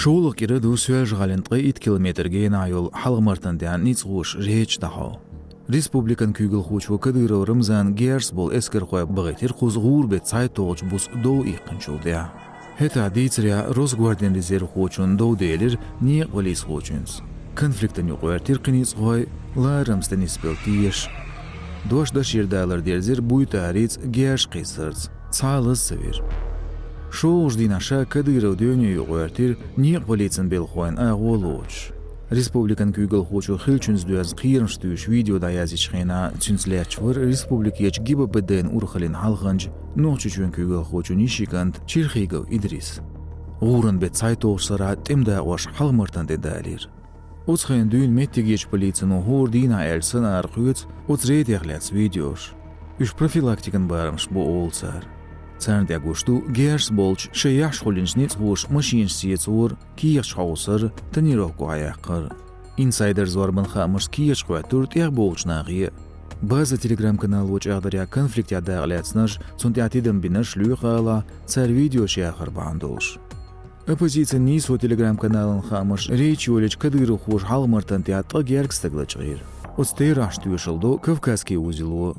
Шоулық иреду сөж ғалентқы 2 километрге айол халғымартандян ницғуш рейч тахау. Республикан күйгіл хучу кадырау Рамзан Герс бол эскер қойып бұғайтер құз ғурбет сай тоғыч бұс доу иққын жолдия. Хета дейціря Росгвардиан резерв хучун доу дейлер не ғалис хучунс. Конфликтен юқуертер қиниц ғой ларымстан испел тиеш. Дош да ширдайлар дерзер буйта ариц герш қисырц. Цайлыз сывер. Шоуж динаша кадырау дönü юқуертер не ғалицын бел қойын ағолуч. Республикан күйгіл хучу хилчунс дуаз қиырмштуш видеода язичхена цюнслячвыр республикеч гиба беден урхалин халғанж нохчучун күйгіл хучу нишикант чирхигав Идрис. Ғурын бет сайтоғсара темда ош халмыртан дедалир. Уцхайын дүйін меттегеч полицину хур дина әлсын арқуец уцрейтеғляц видеош. Үш профилактикан барымш бу олцар. Царндя гушту герс болч шеяш холиншниц буш машин сиецур киеш хаусыр тренировку аяққыр. Инсайдер зорбан хамыш киеш қуатурт яқ болчнағи. База телеграм-канал уч ағдаря конфликт ядағляцнаш цунтятидым бинаш люйқала цар видео шияқыр бандуш. Оппозиция нису телеграм-каналын хамыш рейчи олеч кадыру хуш халмартан театқа геркстаглачғир. Оцтейр аштуешылду Кавказский узелу.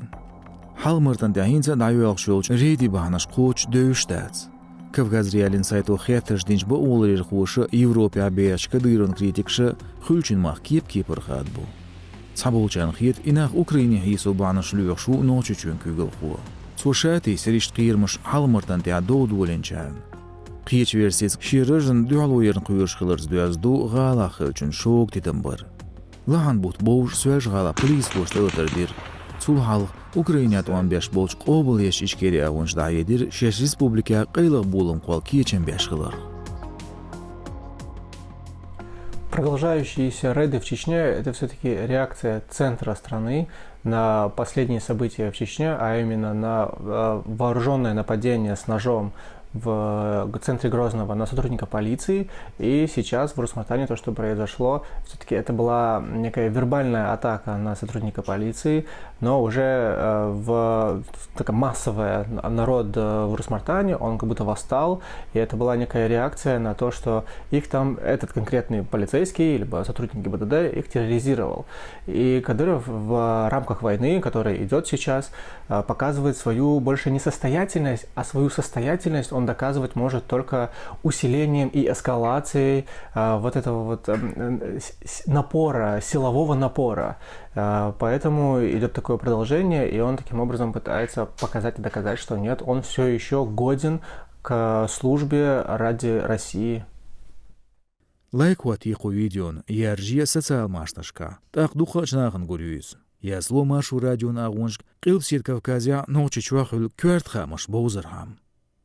Халмыртан тяхинца дайуял шулч рейди бахнаш қуч дөйштац. Кавказ реалин сайту хетташ динч ба оларир хушы Европе абияч кадырын критикші хүлчин мах кеп-кепір қад бу. Цабулчан хет инах Украине хису бахнаш люяқ шу ночучун күйгіл ху. Цушати сиришт қиырмыш халмыртан тя доудуоленчан. Қиеч версиц ширыжын дюалуерн құйыршқылырз дуязду ғала хылчын шоқ титім бір. Лахан бут боуш сөж ғала плиз бошты өтірдір. Цул халық Украинят 15 болч қобыл еш ишкері ағынш дайедір шеш республика қайлық болым қуал киечен бешқылыр. Продолжающиеся рейды в Чечне – это все-таки реакция центра страны на последние события в Чечне, а именно на вооруженное нападение с ножом в центре Грозного на сотрудника полиции. И сейчас в Урус-Мартане то, что произошло, все-таки это была некая вербальная атака на сотрудника полиции, но уже такая массовая народ в Урус-Мартане, он как будто восстал, и это была некая реакция на то, что их там этот конкретный полицейский, либо сотрудник ГИБДД их терроризировал. И Кадыров в рамках войны, которая идет сейчас, показывает свою больше несостоятельность, а свою состоятельность он доказывать может только усилением и эскалацией вот этого вот напора, силового напора. Поэтому идет такое продолжение, и он таким образом пытается показать и доказать, что нет, он все еще годен к службе ради России. Лайк ватиқу видеон, яржия социал машташка, так духа чнағын гурюиз. Язло машу радион ағыншк, қилпсет Кавказя ночи чуахыл кверт хамаш боузархам.